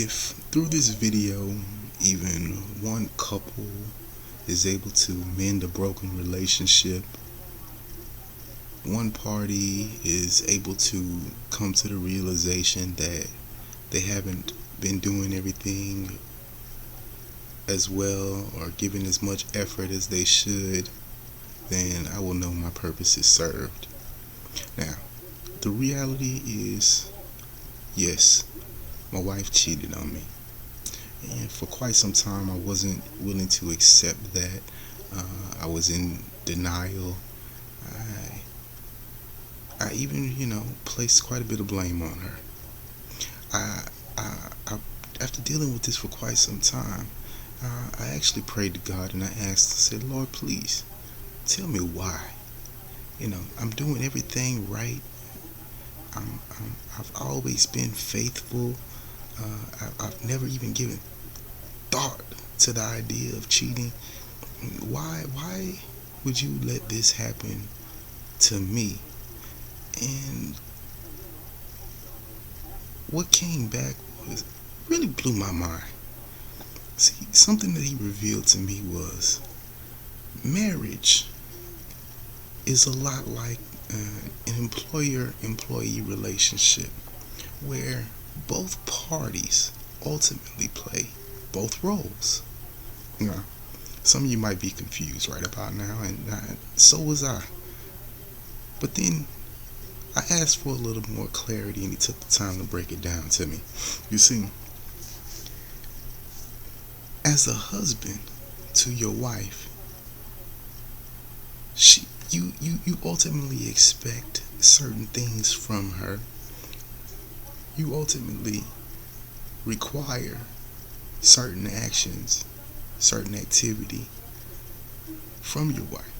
If through this video even one couple is able to mend a broken relationship, one party is able to come to the realization that they haven't been doing everything as well or giving as much effort as they should, then I will know my purpose is served. Now, the reality is, yes, my wife cheated on me. And for quite some time, I wasn't willing to accept that. I was in denial. I, I even, placed quite a bit of blame on her. I, I After dealing with this for quite some time, I actually prayed to God and I asked, I said, Lord, please tell me why. I'm doing everything right. I've always been faithful. I've never even given thought to the idea of cheating. Why would you let this happen to me? And what came back was really blew my mind. See, something that he revealed to me was marriage is a lot like an employer-employee relationship where both parties ultimately play both roles. Now, some of you might be confused right about now, and so was I. But then I asked for a little more clarity, and he took the time to break it down to me. You see, as a husband to your wife, you ultimately expect certain things from her. You ultimately require certain actions, certain activity from your wife.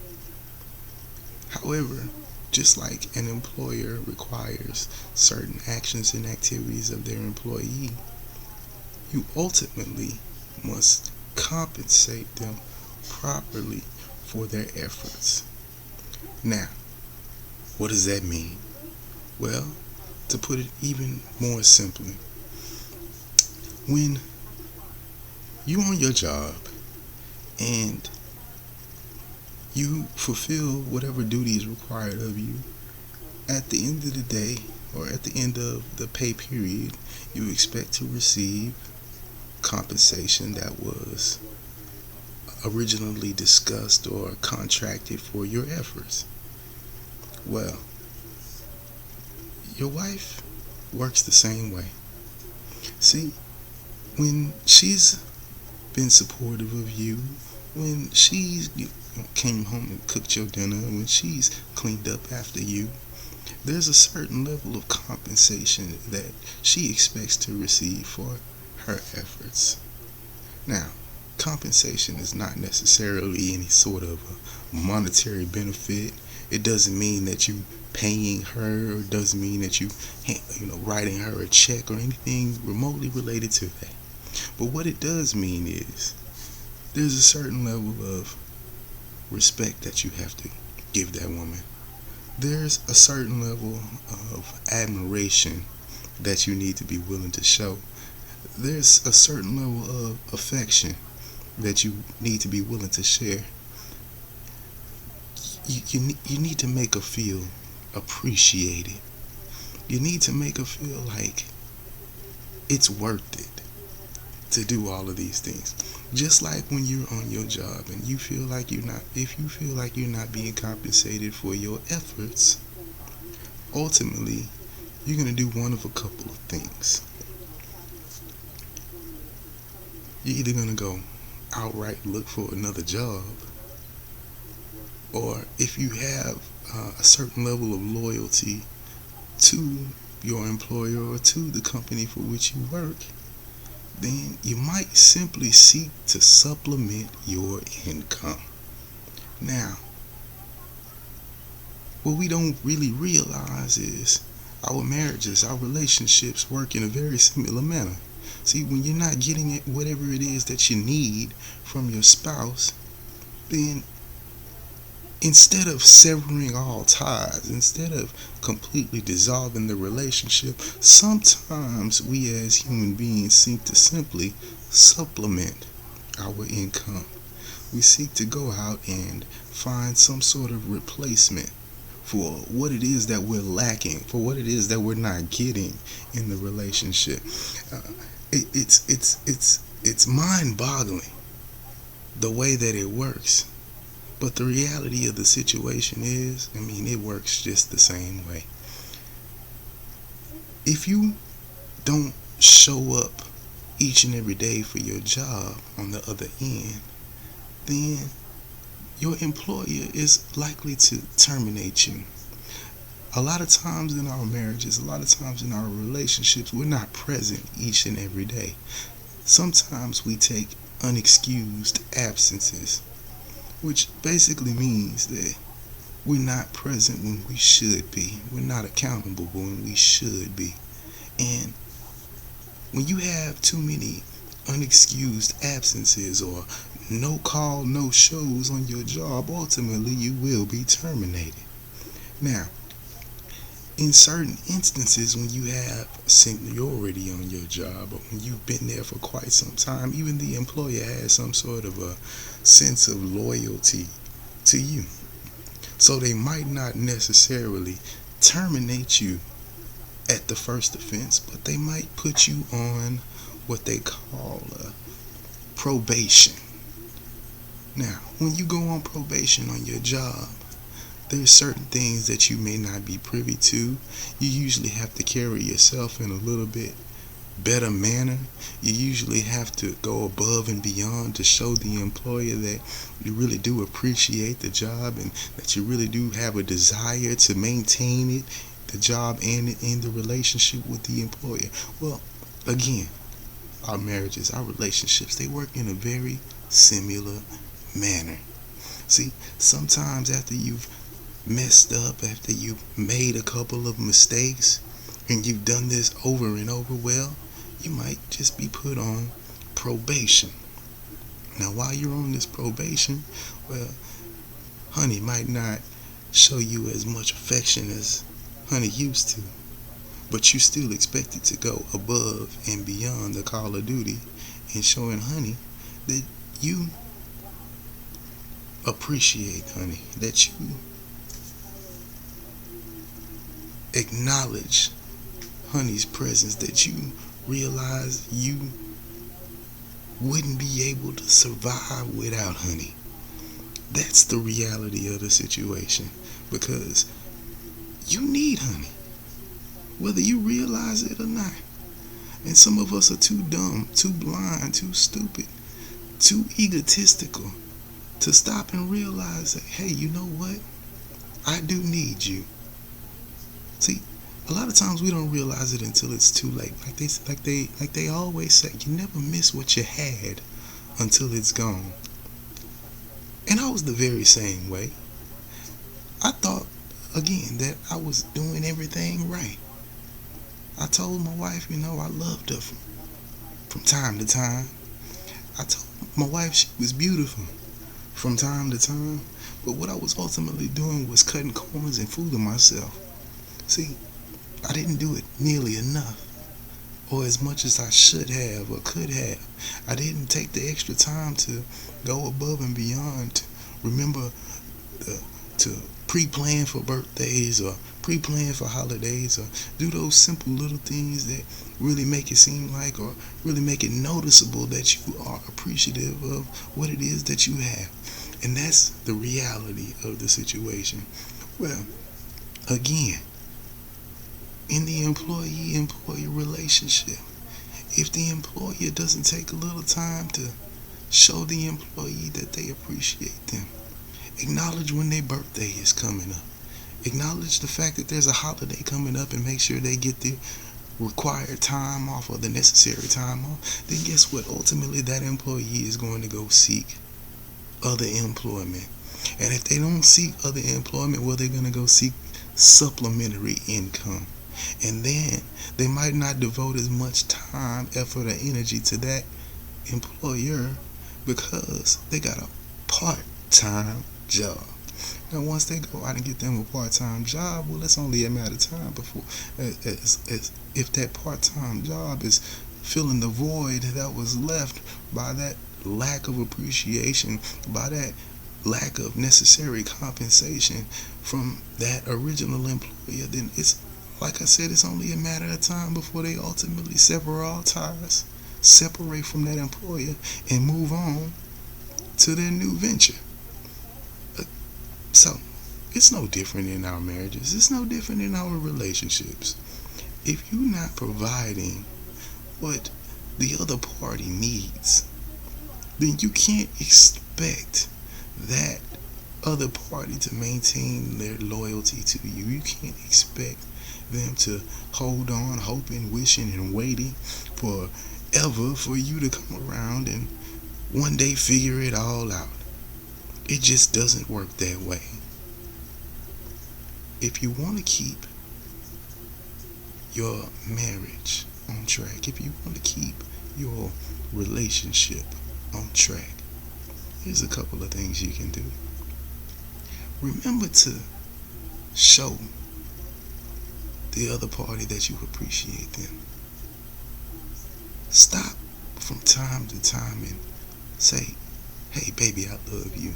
However, just like an employer requires certain actions and activities of their employee, you ultimately must compensate them properly for their efforts. Now, what does that mean? Well, to put it even more simply, when you're on your job and you fulfill whatever duty is required of you, at the end of the day or at the end of the pay period, you expect to receive compensation that was originally discussed or contracted for your efforts. Well, your wife works the same way. See, when she's been supportive of you, when she's came home and cooked your dinner, when she's cleaned up after you, there's a certain level of compensation that she expects to receive for her efforts. Now, compensation is not necessarily any sort of a monetary benefit. It doesn't mean that you paying her, or it doesn't mean that you writing her a check or anything remotely related to that. But what it does mean is there's a certain level of respect that you have to give that woman. There's a certain level of admiration that you need to be willing to show. There's a certain level of affection that you need to be willing to share. You need to make her feel appreciated. You need to make her feel like it's worth it to do all of these things. Just like when you're on your job and you feel like if you feel like you're not being compensated for your efforts, ultimately you're going to do one of a couple of things. You're either going to go outright look for another job, or if you have a certain level of loyalty to your employer or to the company for which you work, then you might simply seek to supplement your income. Now, what we don't really realize is our marriages, our relationships work in a very similar manner. See, when you're not getting it, whatever it is that you need from your spouse, then instead of severing all ties, instead of completely dissolving the relationship, sometimes we as human beings seek to simply supplement our income. We seek to go out and find some sort of replacement for what it is that we're lacking, for what it is that we're not getting in the relationship. Uh, it's mind-boggling the way that it works. But the reality of the situation is, I mean, it works just the same way. If you don't show up each and every day for your job on the other end, then your employer is likely to terminate you. A lot of times in our marriages, a lot of times in our relationships, we're not present each and every day. Sometimes we take unexcused absences, which basically means that we're not present when we should be. We're not accountable when we should be. And when you have too many unexcused absences or no call, no shows on your job, ultimately you will be terminated. Now, in certain instances, when you have seniority on your job or when you've been there for quite some time, even the employer has some sort of a sense of loyalty to you. So they might not necessarily terminate you at the first offense, but they might put you on what they call probation. Now, when you go on probation on your job, there's certain things that you may not be privy to. You usually have to carry yourself in a little bit better manner. You usually have to go above and beyond to show the employer that you really do appreciate the job and that you really do have a desire to maintain it, the job and in the relationship with the employer. Well, again, our marriages, our relationships, they work in a very similar manner. See, sometimes after you've messed up, after you've made a couple of mistakes, and you've done this over and over, well, you might just be put on probation. Now, while you're on this probation, well, honey might not show you as much affection as honey used to, but you still expected to go above and beyond the call of duty and showing honey that you appreciate honey, that you acknowledge honey's presence, that you realize you wouldn't be able to survive without honey. That's the reality of the situation, because you need honey, whether you realize it or not. And some of us are too dumb, too blind, too stupid, too egotistical to stop and realize that, hey, you know what? I do need you. See, a lot of times we don't realize it until it's too late. Like they always say, you never miss what you had until it's gone. And I was the very same way. I thought, again, that I was doing everything right. I told my wife, I loved her from time to time. I told my wife she was beautiful from time to time. But what I was ultimately doing was cutting corners and fooling myself. See, I didn't do it nearly enough, or as much as I should have or could have. I didn't take the extra time to go above and beyond, to remember to pre-plan for birthdays or pre-plan for holidays, or do those simple little things that really make it seem like, or really make it noticeable that you are appreciative of what it is that you have. And that's the reality of the situation. Well, again, in the employee-employee relationship, if the employer doesn't take a little time to show the employee that they appreciate them, acknowledge when their birthday is coming up, acknowledge the fact that there's a holiday coming up, and make sure they get the required time off or the necessary time off, then guess what? Ultimately, that employee is going to go seek other employment. And if they don't seek other employment, well, they're going to go seek supplementary income. And then they might not devote as much time, effort, or energy to that employer because they got a part-time job. Now, once they go out and get them a part-time job, well, it's only a matter of time before, if that part-time job is filling the void that was left by that lack of appreciation, by that lack of necessary compensation from that original employer, then it's like I said, it's only a matter of time before they ultimately sever all ties, separate from that employer, and move on to their new venture. So, it's no different in our marriages. It's no different in our relationships. If you're not providing what the other party needs, then you can't expect that other party to maintain their loyalty to you. You can't expect them to hold on, hoping, wishing, and waiting forever for you to come around and one day figure it all out. It just doesn't work that way. If you want to keep your marriage on track, if you want to keep your relationship on track, here's a couple of things you can do. Remember to show the other party that you appreciate them. Stop from time to time and say, hey, baby, I love you.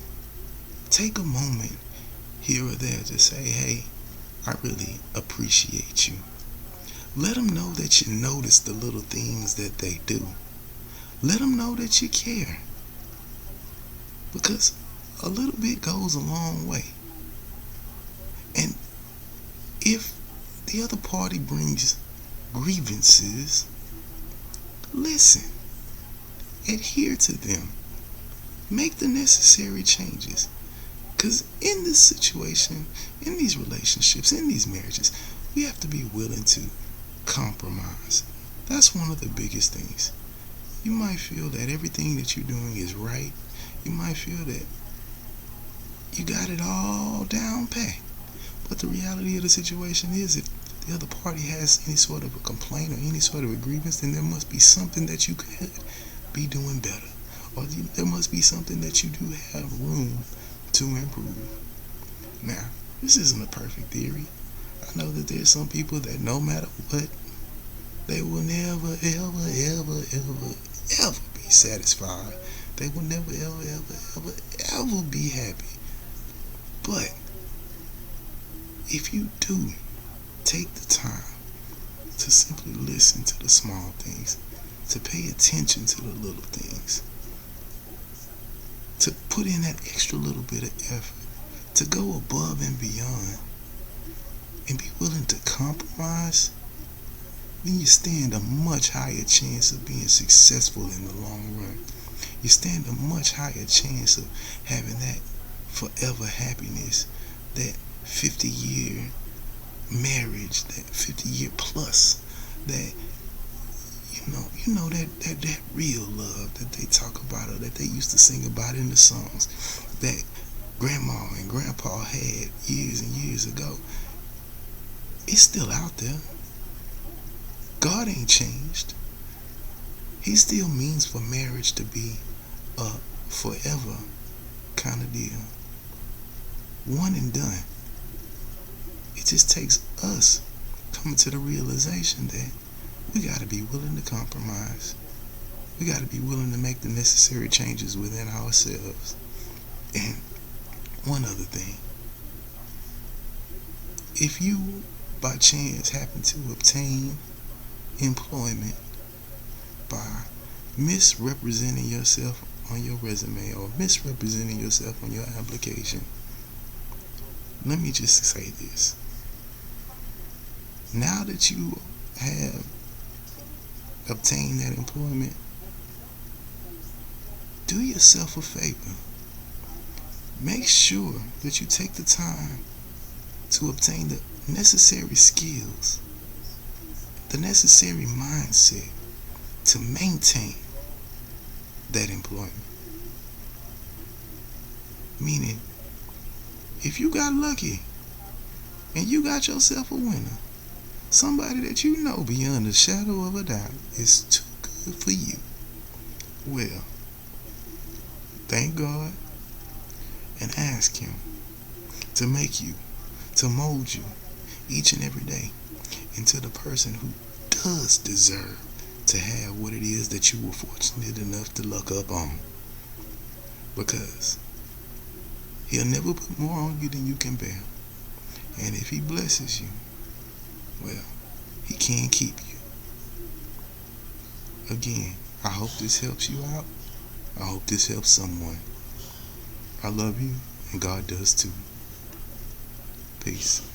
Take a moment here or there to say, hey, I really appreciate you. Let them know that you notice the little things that they do. Let them know that you care. Because a little bit goes a long way. And if the other party brings grievances, listen. Adhere to them. Make the necessary changes. Because in this situation, in these relationships, in these marriages, we have to be willing to compromise. That's one of the biggest things. You might feel that everything that you're doing is right. You might feel that you got it all down pat. But the reality of the situation is, if the other party has any sort of a complaint or any sort of a grievance, then there must be something that you could be doing better. Or there must be something that you do have room to improve. Now, this isn't a perfect theory. I know that there's some people that no matter what, they will never, ever, ever, ever, ever be satisfied. They will never, ever, ever, ever, ever be happy. But if you do take the time to simply listen to the small things, to pay attention to the little things, to put in that extra little bit of effort, to go above and beyond, and be willing to compromise, then you stand a much higher chance of being successful in the long run. You stand a much higher chance of having that forever happiness, that 50-year marriage, that 50-year plus, that that real love that they talk about, or that they used to sing about in the songs, that grandma and grandpa had years and years ago. It's still out there. God ain't changed. He still means for marriage to be a forever kind of deal. One and done. It just takes us coming to the realization that we got to be willing to compromise. We got to be willing to make the necessary changes within ourselves. And one other thing. If you, by chance, happen to obtain employment by misrepresenting yourself on your resume or misrepresenting yourself on your application, let me just say this. Now that you have obtained that employment, do yourself a favor. Make sure that you take the time to obtain the necessary skills, the necessary mindset to maintain that employment. Meaning, if you got lucky and you got yourself a winner, somebody that you know beyond a shadow of a doubt is too good for you, well, thank God and ask Him to make you, to mold you each and every day into the person who does deserve to have what it is that you were fortunate enough to luck up on. Because he'll never put more on you than you can bear. And if he blesses you, well, he can keep you. Again, I hope this helps you out. I hope this helps someone. I love you, and God does too. Peace.